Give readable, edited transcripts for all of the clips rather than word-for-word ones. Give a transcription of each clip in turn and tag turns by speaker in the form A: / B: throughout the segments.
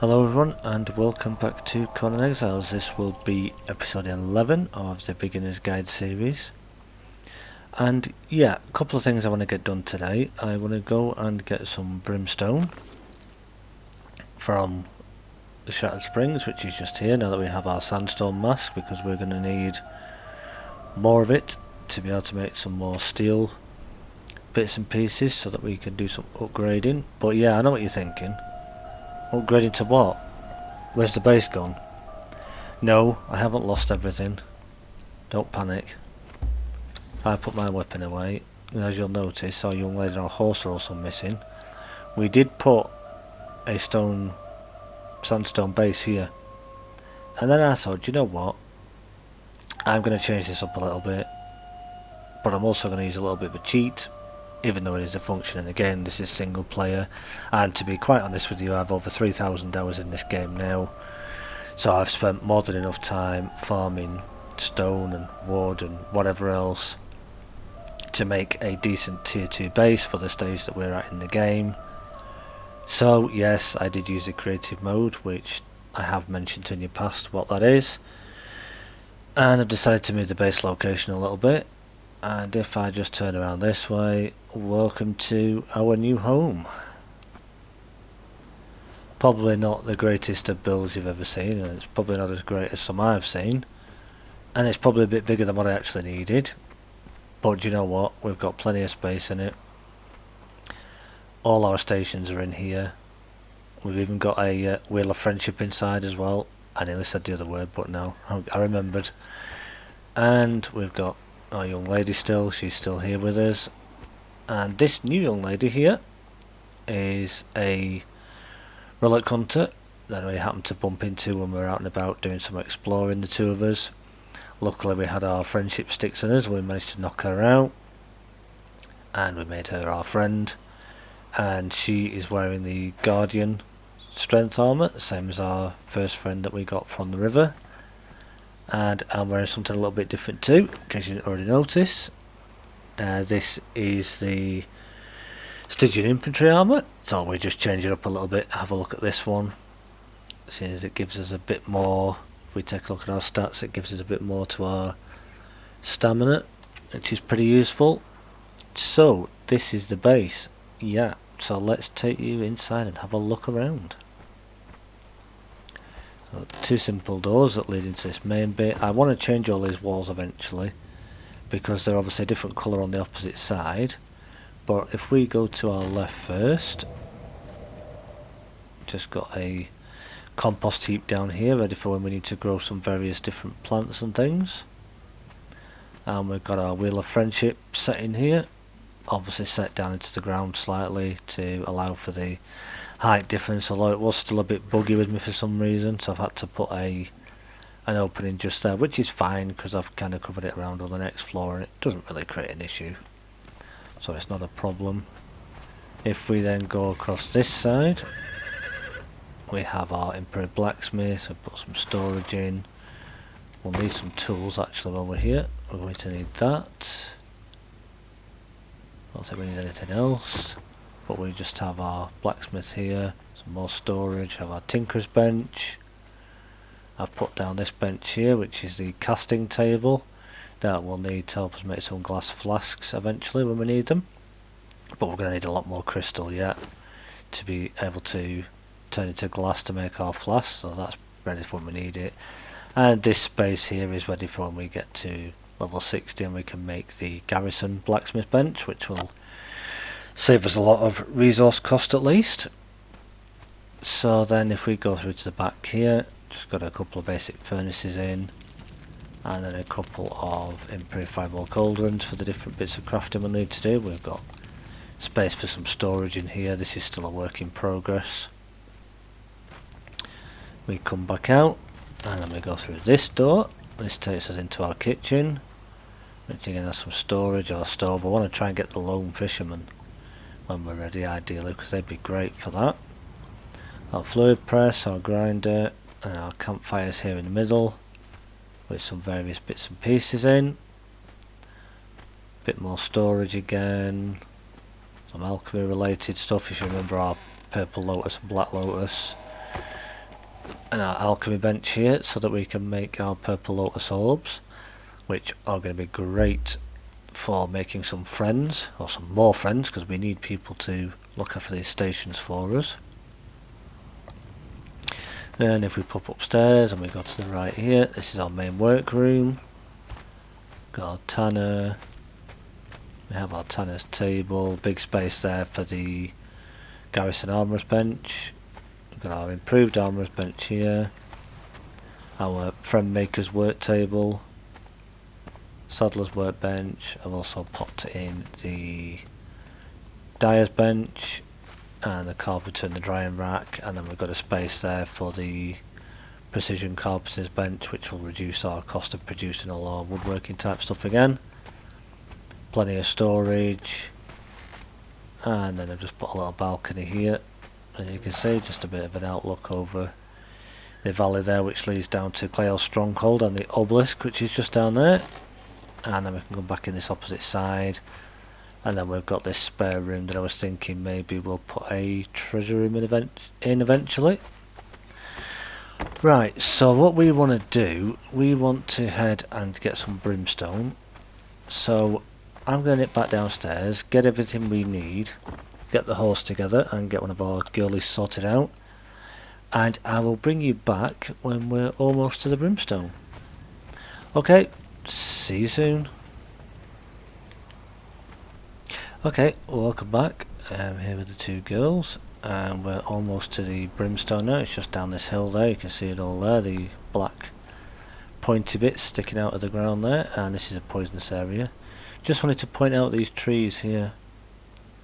A: Hello everyone and welcome back to Conan Exiles. This will be episode 11 of the Beginner's Guide series. And yeah, a couple of things I want to get done today. I want to go and get some Brimstone from the Shattered Springs, which is just here now that we have our sandstone mask, because we're going to need more of it to be able to make some more steel bits and pieces so that we can do some upgrading. But yeah, I know what you're thinking. Upgrading to what? Where's the base gone? No, I haven't lost everything. Don't panic. I put my weapon away, and as you'll notice, our young lady and our horse are also missing. We did put a sandstone base here, and then I thought, you know what, I'm going to change this up a little bit, but I'm also going to use a little bit of a cheat, even though it is a function, and again, this is single player, and to be quite honest with you, I have over 3,000 hours in this game now, so I've spent more than enough time farming stone and wood and whatever else to make a decent tier 2 base for the stage that we're at in the game. So yes, I did use the creative mode, which I have mentioned in the past what that is, and I've decided to move the base location a little bit. And if I just turn around this way, welcome to our new home. Probably not the greatest of builds you've ever seen, and it's probably not as great as some I've seen, and it's probably a bit bigger than what I actually needed. But you know what, we've got plenty of space in it. All our stations are in here. We've even got a Wheel of Friendship inside as well. I nearly said the other word, but no, I remembered. And we've got our young lady still, she's still here with us. And this new young lady here is a relic hunter that we happened to bump into when we were out and about doing some exploring, the two of us. Luckily we had our friendship sticks in us, we managed to knock her out. And we made her our friend. And she is wearing the Guardian strength armor, the same as our first friend that we got from the river. And I'm wearing something a little bit different too, in case you didn't already notice. This is the Stygian infantry armor, so we just change it up a little bit. Have a look at this one, seeing as it gives us a bit more. If we take a look at our stats, it gives us a bit more to our stamina, which is pretty useful. So this is the base. Yeah, so let's take you inside and have a look around. So, two simple doors that lead into this main bit. I want to change all these walls eventually, because they're obviously a different colour on the opposite side. But if we go to our left first, just got a compost heap down here ready for when we need to grow some various different plants and things. And we've got our Wheel of Friendship set in here, obviously set down into the ground slightly to allow for the height difference, although it was still a bit buggy with me for some reason, so I've had to put an opening just there, which is fine because I've kind of covered it around on the next floor and it doesn't really create an issue, so it's not a problem. If we then go across this side, we have our improved blacksmith. We put some storage in. We'll need some tools actually while we're here. We're going to need that. I don't think we need anything else, but we just have our blacksmith here, some more storage, have our tinker's bench. I've put down this bench here, which is the casting table that we'll need to help us make some glass flasks eventually when we need them, but we're going to need a lot more crystal yet to be able to turn into glass to make our flasks, so that's ready for when we need it. And this space here is ready for when we get to level 60 and we can make the garrison blacksmith bench, which will save us a lot of resource cost at least. So then if we go through to the back here, just got a couple of basic furnaces in, and then a couple of improved fireball cauldrons for the different bits of crafting we'll need to do. We've got space for some storage in here. This is still a work in progress. We come back out and then we go through this door. This takes us into our kitchen, which again has some storage, or stove. I want to try and get the lone fisherman when we're ready ideally, because they'd be great for that. Our fluid press, our grinder, and our campfires here in the middle with some various bits and pieces in. Bit more storage again, some alchemy related stuff. If you remember our purple lotus and black lotus, and our alchemy bench here so that we can make our purple lotus orbs, which are going to be great for making some friends, or some more friends, because we need people to look after these stations for us. Then if we pop upstairs and we go to the right here, this is our main workroom. Got our tanner, we have our tanner's table, big space there for the garrison armourer's bench. We've got our improved armourer's bench here, our friend maker's work table, saddler's workbench. I've also popped in the dyer's bench and the carpenter and the drying rack, and then we've got a space there for the precision carpenter's bench, which will reduce our cost of producing all our woodworking type stuff again. Plenty of storage, and then I've just put a little balcony here, and you can see just a bit of an outlook over the valley there, which leads down to Clayle's stronghold and the obelisk, which is just down there. And then we can go back in this opposite side, and then we've got this spare room that I was thinking maybe we'll put a treasure room in eventually. Right, so what we want to do, we want to head and get some brimstone. So I'm going to nip back downstairs, get everything we need, get the horse together and get one of our girlies sorted out, and I will bring you back when we're almost to the brimstone. Okay, see you soon. Okay, welcome back. I'm here with the two girls, and we're almost to the brimstone now. It's just down this hill there, you can see it all there, the black pointy bits sticking out of the ground there, and this is a poisonous area. Just wanted to point out these trees here,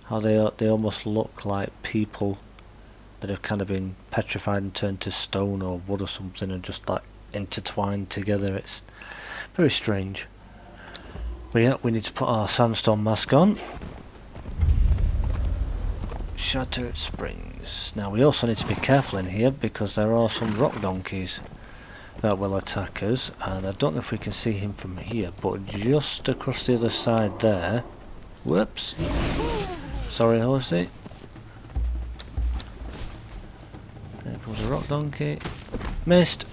A: how they almost look like people that have kind of been petrified and turned to stone or wood or something and just like intertwined together. It's very strange. But yeah, we need to put our sandstone mask on. Shattered Springs. Now we also need to be careful in here because there are some rock donkeys that will attack us, and I don't know if we can see him from here, but just across the other side there. Whoops. Sorry, horsey. There comes a rock donkey. Missed.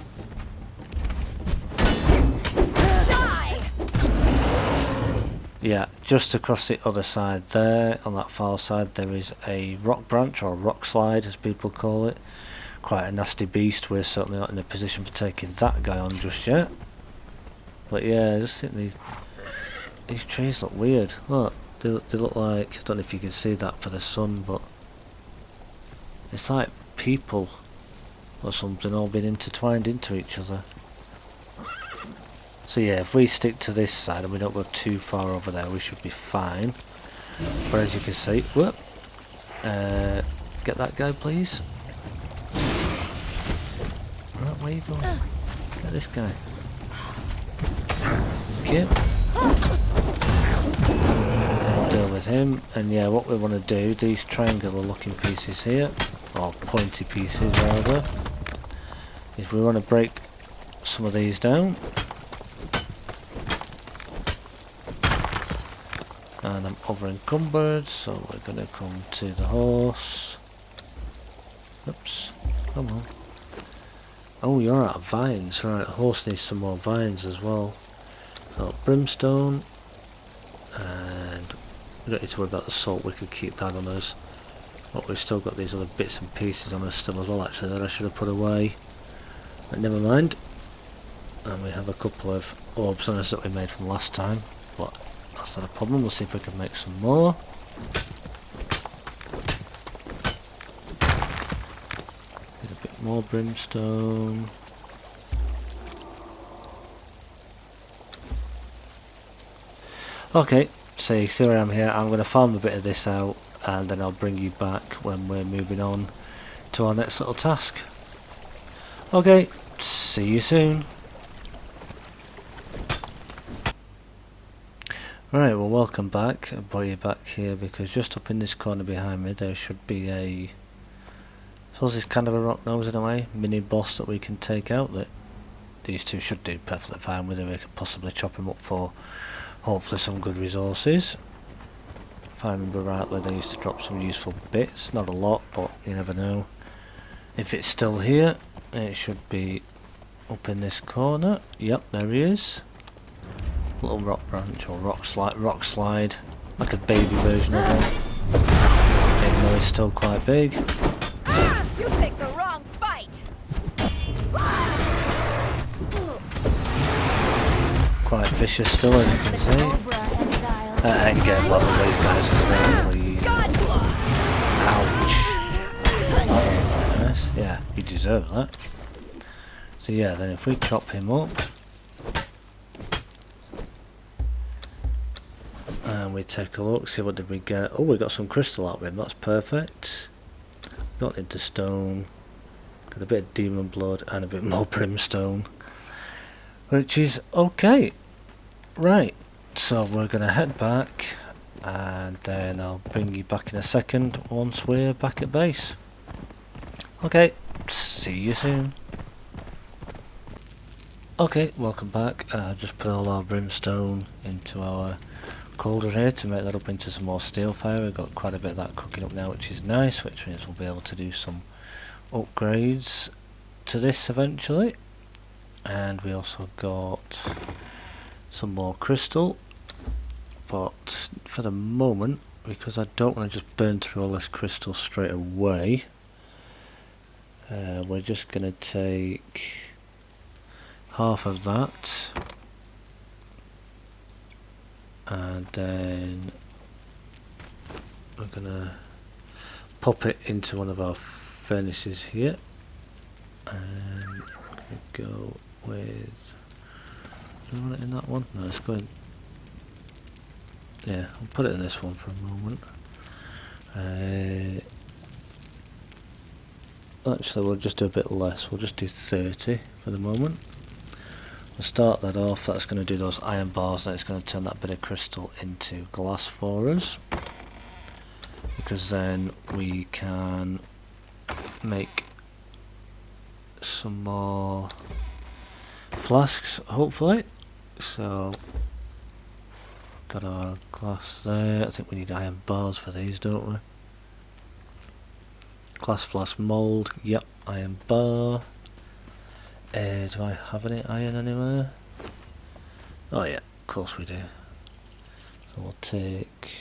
A: Yeah, just across the other side there, on that far side, there is a rock branch, or rock slide as people call it. Quite a nasty beast. We're certainly not in a position for taking that guy on just yet. But yeah, I just think these trees look weird. Look, they look like, I don't know if you can see that for the sun, but it's like people or something all been intertwined into each other. So yeah, if we stick to this side and we don't go too far over there, we should be fine. But as you can see, whoop, get that guy please. Right, where you going? Get this guy. Okay. I'll deal with him. And yeah, what we want to do, these triangular looking pieces here, or pointy pieces rather, is we want to break some of these down. And I'm over encumbered, so we're going to come to the horse. Oops, come on. Oh, you're out of vines. Right, horse needs some more vines as well. So, brimstone. And we don't need to worry about the salt, we could keep that on us. But we've still got these other bits and pieces on us still as well, actually, that I should have put away. But never mind. And we have a couple of orbs on us that we made from last time. But that's not a problem, we'll see if we can make some more. Get a bit more brimstone. Okay, so you see where I'm here. I'm going to farm a bit of this out and then I'll bring you back when we're moving on to our next little task. Okay, see you soon. Right, well welcome back. I brought you back here because just up in this corner behind me there should be a, I suppose it's kind of a rock nose in a way, mini boss that we can take out that these two should do perfectly fine with, and we could possibly chop him up for hopefully some good resources. If I remember rightly, they used to drop some useful bits, not a lot, but you never know. If it's still here, It should be up in this corner. Yep, there he is. Little rock branch or rock slide, like a baby version of one. Even though he's still quite big.
B: You picked the wrong fight.
A: Quite vicious still, as you can see. And again, a lot of these guys are really... Ouch. Oh, nice. Yeah, you deserve that. So yeah, then if we chop him up, and we take a look, see what did we get. Oh, we got some crystal out of him, that's perfect. Got into stone, got a bit of demon blood and a bit more brimstone, which is okay. Right, so we're going to head back, and then I'll bring you back in a second once we're back at base. Okay, see you soon. Okay, welcome back. Just put all our brimstone into our cauldron here to make that up into some more steel fire. We've got quite a bit of that cooking up now, which is nice, which means we'll be able to do some upgrades to this eventually. And we also got some more crystal, but for the moment, because I don't want to just burn through all this crystal straight away, we're just going to take half of that, and then we're going to pop it into one of our furnaces here, and I'm going to go with... do I want it in that one? No, let's go in. Yeah, I'll put it in this one for a moment. Actually, we'll just do a bit less. We'll just do 30 for the moment. We'll start that off. That's going to do those iron bars, and it's going to turn that bit of crystal into glass for us. Because then we can make some more flasks, hopefully. So, got our glass there. I think we need iron bars for these, don't we? Glass flask mould. Yep, iron bar. Do I have any iron anywhere? Oh yeah, of course we do. So we'll take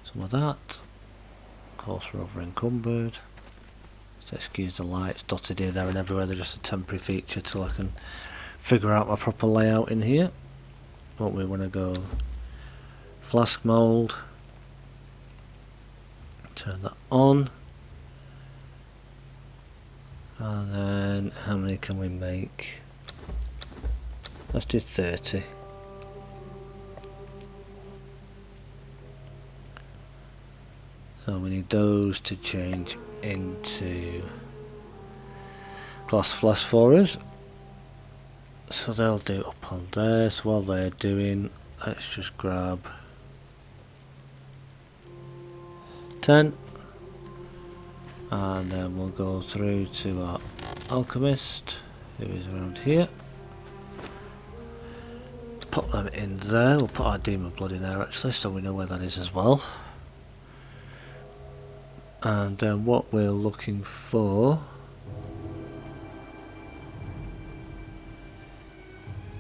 A: some of that. Of course we're over encumbered. So excuse the lights dotted here, there and everywhere. They're just a temporary feature till I can figure out my proper layout in here. What we want to go flask mould. Turn that on. And then how many can we make? Let's do 30. So we need those to change into glass flask for us. So they'll do up on there. So while they're doing, let's just grab 10. And then we'll go through to our alchemist, who is around here. Put them in there. We'll put our demon blood in there actually, so we know where that is as well. And then what we're looking for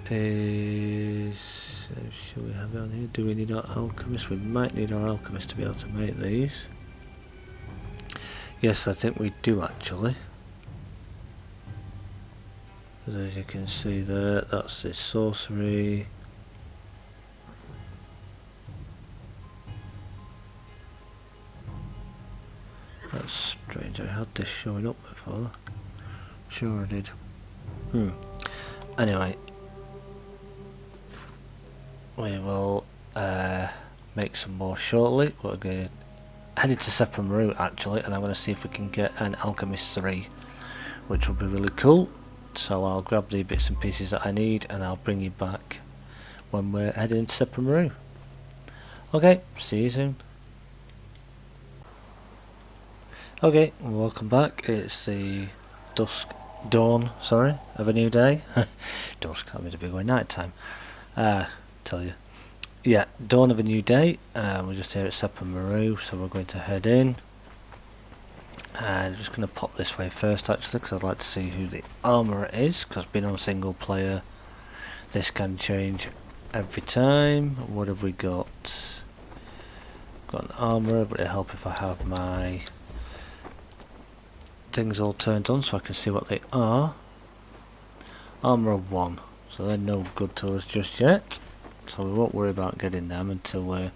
A: is... shall we have it on here? Do we need our alchemist? We might need our alchemist to be able to make these. Yes, I think we do actually. As you can see there, that's the sorcery. That's strange, I had this showing up before. Sure I did. Anyway. We will make some more shortly. We're going to head into Sephiroth actually, and I'm going to see if we can get an Alchemist 3, which will be really cool. So I'll grab the bits and pieces that I need, and I'll bring you back when we're heading into Sephiroth. Okay, see you soon. Okay, welcome back. It's the Dusk Dawn, sorry, of a new day. Dusk, that means a big way, night time. Tell you. Yeah, dawn of a new day. We're just here at Sephiroth, so we're going to head in. And I'm just going to pop this way first actually, because I'd like to see who the armourer is, because being on single player this can change every time. What have we got? Got an armourer, but it'll help if I have my things all turned on so I can see what they are. Armourer 1, so they're no good to us just yet, so we won't worry about getting them until we're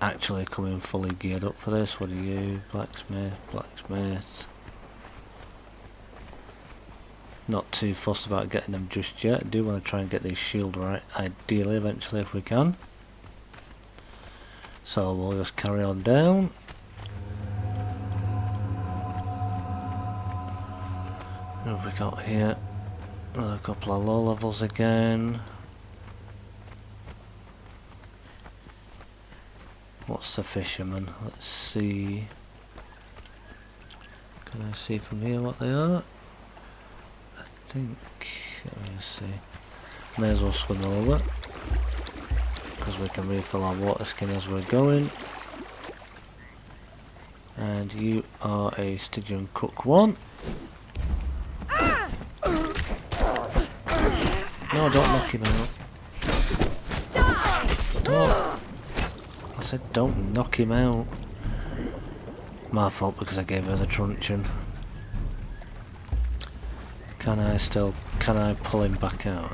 A: actually coming fully geared up for this. What are you? Blacksmith, blacksmith. Not too fussed about getting them just yet. I do want to try and get these shield right, ideally eventually if we can. So we'll just carry on down. What have we got here? Another couple of low levels again. What's the fisherman? Let's see. Can I see from here what they are? I think, let me just see. May as well swim over, because we can refill our water skin as we're going. And you are a Stygian Cook 1. No, don't knock him out. Don't. I said don't knock him out. My fault because I gave her the truncheon. Can I pull him back out?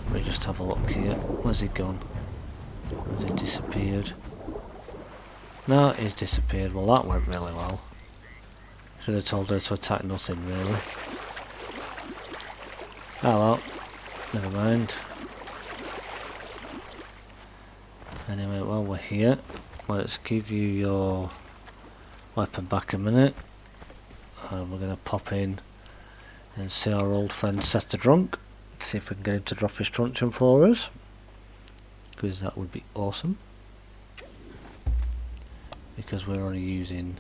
A: Let me just have a look here. Where's he gone? Has he disappeared? No, he's disappeared. Well, that went really well. Should have told her to attack nothing, really. Oh well, never mind. Anyway, while we're here, let's give you your weapon back a minute. And we're going to pop in and see our old friend Seth the Drunk. See if we can get him to drop his truncheon for us, because that would be awesome. Because we're only using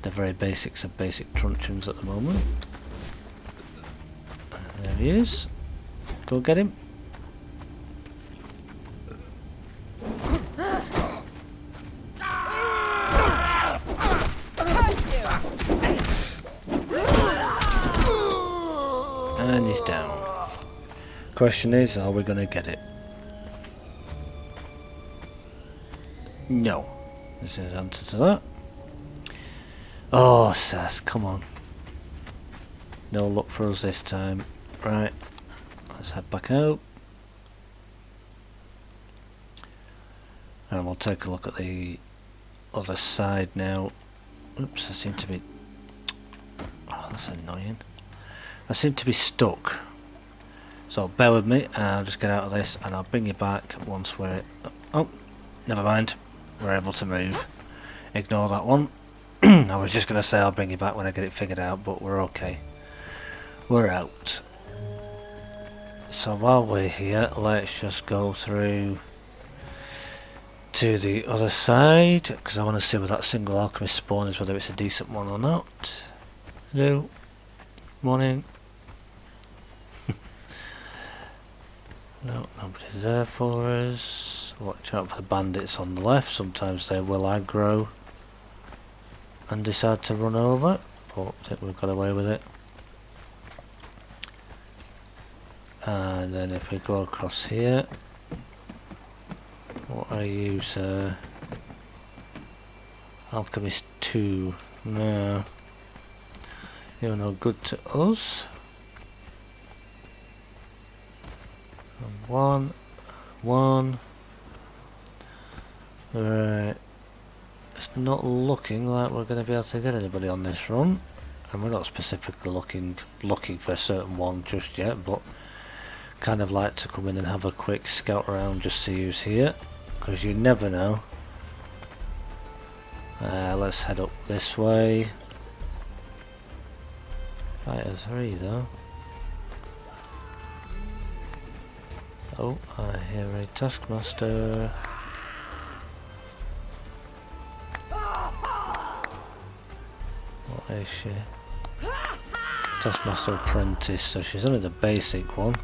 A: the very basics of basic truncheons at the moment. And there he is. Go get him. And he's down. Question is, are we going to get it? No. This is the answer to that. Oh, Seth, come on. No luck for us this time. Right, let's head back out. And we'll take a look at the other side now. Oops, I seem to be... Oh, that's annoying. I seem to be stuck. So bear with me, and I'll just get out of this and I'll bring you back once we're... Oh, never mind. We're able to move. Ignore that one. I was just going to say I'll bring you back when I get it figured out, but we're okay. We're out. So while we're here, let's just go through to the other side, because I want to see where that single alchemist spawn is, whether it's a decent one or not. Hello. Morning. No, nobody's there for us. Watch out for the bandits on the left, sometimes they will aggro and decide to run over, but I think we've got away with it. And then if we go across here, what are you, sir? Alchemist 2. No, you're no good to us. And one. Right. It's not looking like we're going to be able to get anybody on this run, and we're not specifically looking for a certain one just yet, but kind of like to come in and have a quick scout around, just see who's here, because you never know. Let's head up this way. Fighter 3 though. Oh, I hear a taskmaster. What is she? Taskmaster apprentice, so she's only the basic one.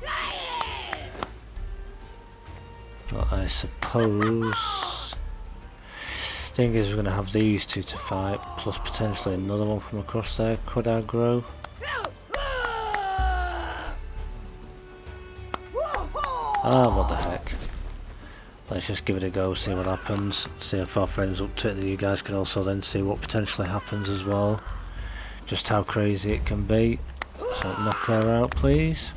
A: But I suppose Thing is, we're going to have these two to fight, plus potentially another one from across there. Could aggro? Ah, what the heck. Let's just give it a go, see what happens, see if our friend's up to it, that you guys can also then see what potentially happens as well. Just how crazy it can be. So knock her out, please.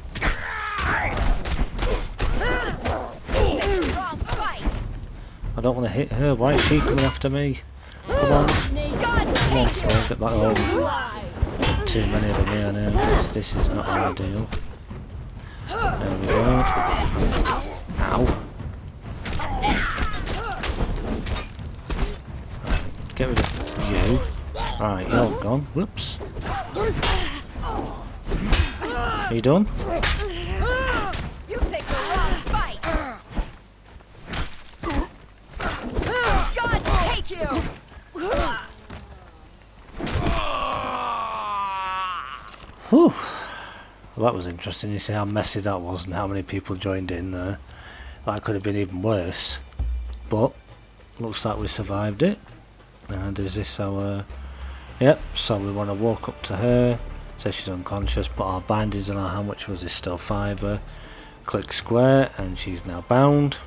A: I don't want to hit her, why is she coming after me? Come on. Come on, Slow, get back home. Too many of them here now, this is not ideal. There we go. Ow. Get rid of you. Right, you're gone. Whoops. Are you done?
B: You picked the wrong fight. God take you.
A: Whew. Well, that was interesting. You see how messy that was and how many people joined in there. That could have been even worse. But looks like we survived it. And is this our... Yep, so we want to walk up to her. Says she's unconscious, but our bindings on her, how much was this still? Fibre. Click square and she's now bound.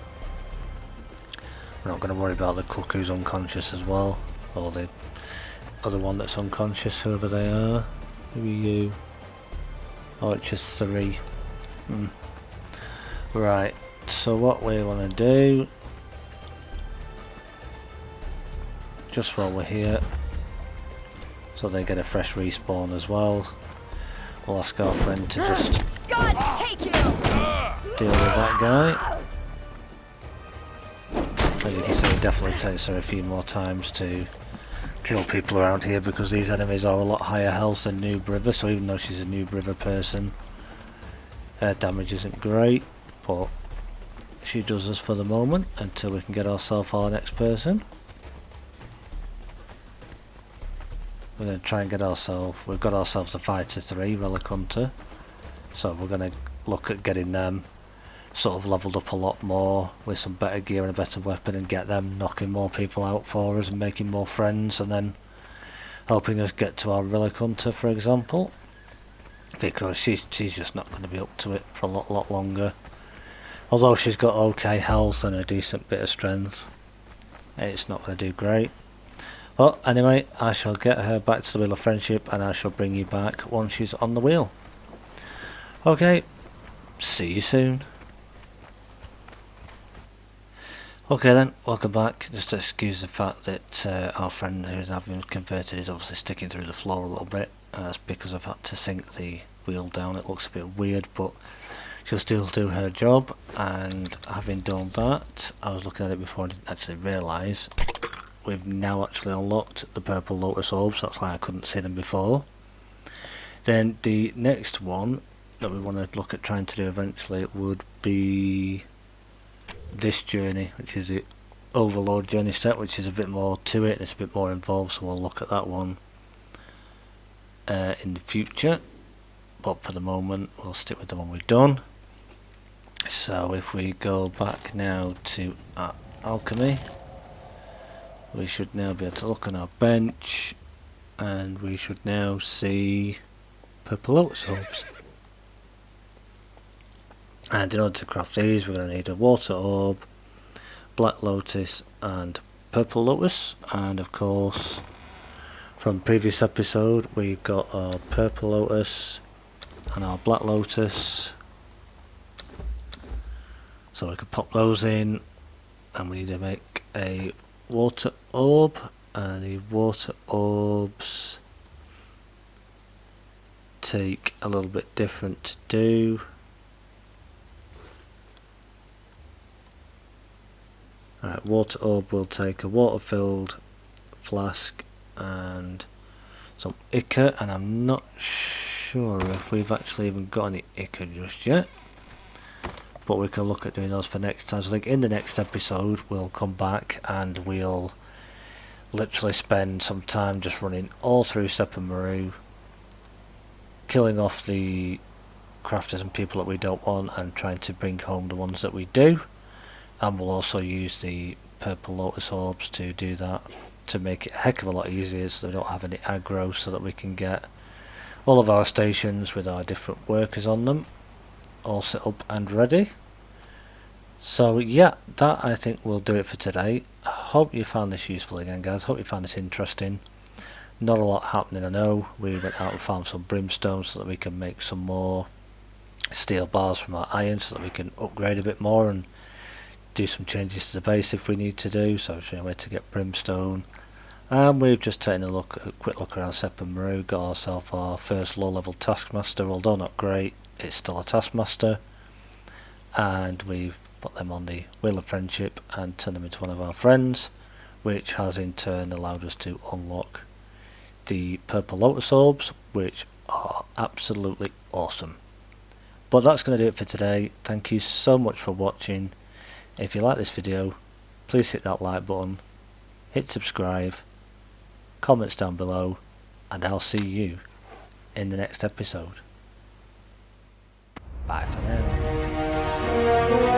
A: We're not going to worry about the cook who's unconscious as well. Or the other one that's unconscious, whoever they are. Who are you? Oh, it's just 3. Right, so what we want to do, just while we're here, so they get a fresh respawn as well, we'll ask our friend to just
B: God take you.
A: deal with that guy. As you can see, it definitely takes her a few more times to kill people around here because these enemies are a lot higher health than Noob River, so even though she's a Noob River person, her damage isn't great, but she does us for the moment until we can get ourselves our next person. We're going to try and get ourselves, we've got ourselves a fighter 3, Relic Hunter, so we're going to look at getting them sort of leveled up a lot more with some better gear and a better weapon and get them knocking more people out for us and making more friends and then helping us get to our Relic Hunter, for example, because she's just not going to be up to it for a lot longer. Although she's got okay health and a decent bit of strength, it's not going to do great. But anyway, I shall get her back to the Wheel of Friendship and I shall bring you back once she's on the wheel. Okay, see you soon. Okay then, welcome back. Just to excuse the fact that our friend who's now been converted is obviously sticking through the floor a little bit. That's because I've had to sink the wheel down. It looks a bit weird, but she'll still do her job. And having done that, I was looking at it before I didn't actually realise we've now actually unlocked the purple lotus orbs. That's why I couldn't see them before. Then the next one that we want to look at trying to do eventually would be this journey, which is the Overlord journey step, which is a bit more to it, it's a bit more involved, so we'll look at that one in the future, but for the moment we'll stick with the one we've done. So if we go back now to our alchemy, we should now be able to look on our bench and we should now see purple lotus orbs. And in order to craft these, we're going to need a water orb, black lotus and purple lotus. And of course, from previous episode, we've got our purple lotus and our black lotus. So we can pop those in, and we need to make a water orb. And the water orbs take a little bit different to do. Alright, water orb will take a water-filled flask and some ichor, and I'm not sure if we've actually even got any ichor just yet, but we can look at doing those for next time. So I think in the next episode we'll come back and we'll literally spend some time just running all through Sepa Maru, killing off the crafters and people that we don't want and trying to bring home the ones that we do. And we'll also use the purple lotus orbs to do that, to make it a heck of a lot easier so we don't have any aggro, so that we can get all of our stations with our different workers on them all set up and ready. So yeah, that I think will do it for today. I hope you found this useful again, guys. Hope you found this interesting. Not a lot happening, I know. We went out and found some brimstone so that we can make some more steel bars from our iron, so that we can upgrade a bit more and do some changes to the base if we need to do. So showing where to get brimstone. And we've just taken a quick look around Sepp and Maru, got ourselves our first low level taskmaster. Although not great, it's still a taskmaster. And we've put them on the Wheel of Friendship and turned them into one of our friends, which has in turn allowed us to unlock the purple lotus orbs, which are absolutely awesome. But that's going to do it for today. Thank you so much for watching. If you like this video, please hit that like button, hit subscribe, comments down below, and I'll see you in the next episode. Bye for now.